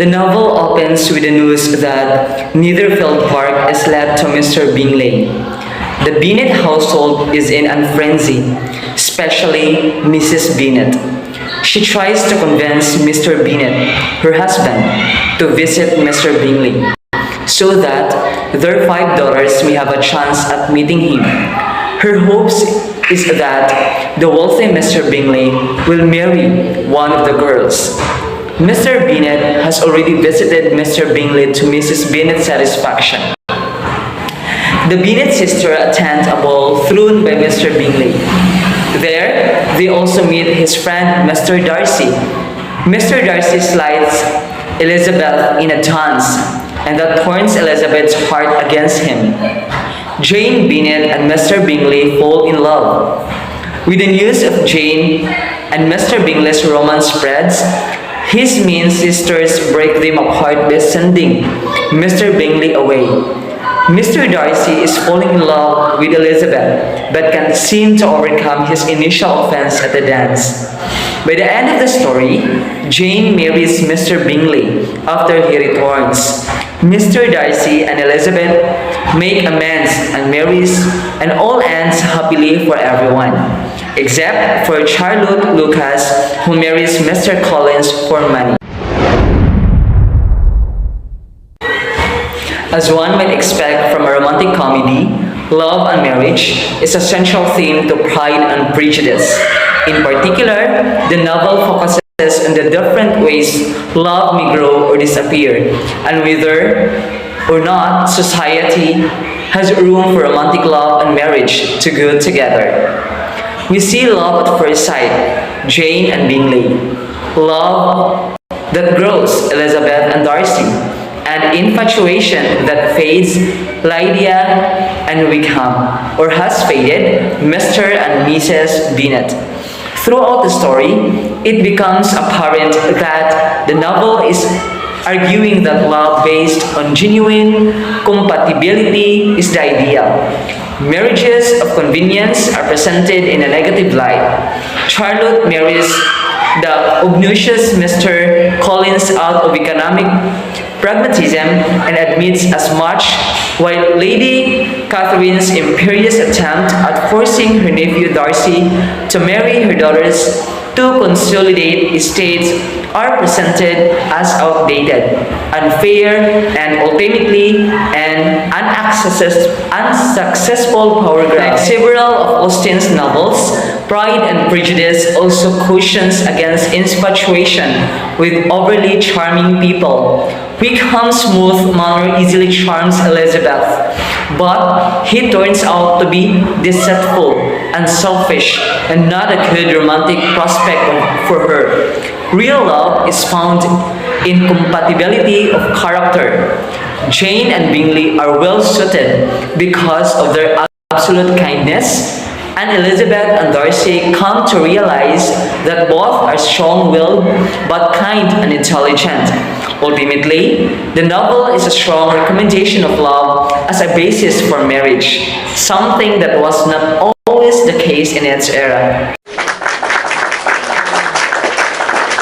The novel opens with the news that Netherfield Park is let to Mr. Bingley. The Bennet household is in a frenzy, especially Mrs. Bennet. She tries to convince Mr. Bennet, her husband, to visit Mr. Bingley so that their $5 may have a chance at meeting him. Her hopes is that the wealthy Mr. Bingley will marry one of the girls. Mr. Bennet has already visited Mr. Bingley to Mrs. Bennet's satisfaction. The Bennet sisters attend a ball thrown by Mr. Bingley. There, they also meet his friend Mr. Darcy. Mr. Darcy slides Elizabeth in a dance, and that turns Elizabeth's heart against him. Jane Bennet and Mr. Bingley fall in love. With the news of Jane and Mr. Bingley's romance spreads, his mean sisters break them apart by sending Mr. Bingley away. Mr. Darcy is falling in love with Elizabeth but can't seem to overcome his initial offense at the dance. By the end of the story, Jane marries Mr. Bingley after he returns. Mr. Darcy and Elizabeth make amends and marries, and all ends happily for everyone, except for Charlotte Lucas, who marries Mr. Collins for money. As one might expect from a romantic comedy, love and marriage is a central theme to Pride and Prejudice. In particular, the novel focuses on the different ways love may grow or disappear, and whether or not society has room for romantic love and marriage to go together. We see love at first sight, Jane and Bingley. Love that grows, Elizabeth and Darcy. And infatuation that fades, Lydia and Wickham, or has faded, Mr. and Mrs. Bennet. Throughout the story, it becomes apparent that the novel is arguing that love based on genuine compatibility is the ideal. Marriages of convenience are presented in a negative light. Charlotte marries the obnoxious Mr. Collins out of economic pragmatism and admits as much, while Lady Catherine's imperious attempt at forcing her nephew Darcy to marry her daughters to consolidate estates are presented as outdated, unfair, and ultimately an unsuccessful power grab. Like several of Austen's novels, Pride and Prejudice also cautions against infatuation with overly charming people. Wickham's smooth manner easily charms Elizabeth, but he turns out to be deceitful and selfish and not a good romantic prospect for her. Real love is found in compatibility of character. Jane and Bingley are well suited because of their absolute kindness, and Elizabeth and Darcy come to realize that both are strong-willed but kind and intelligent. Ultimately, the novel is a strong recommendation of love as a basis for marriage, something that was not always the case in its era.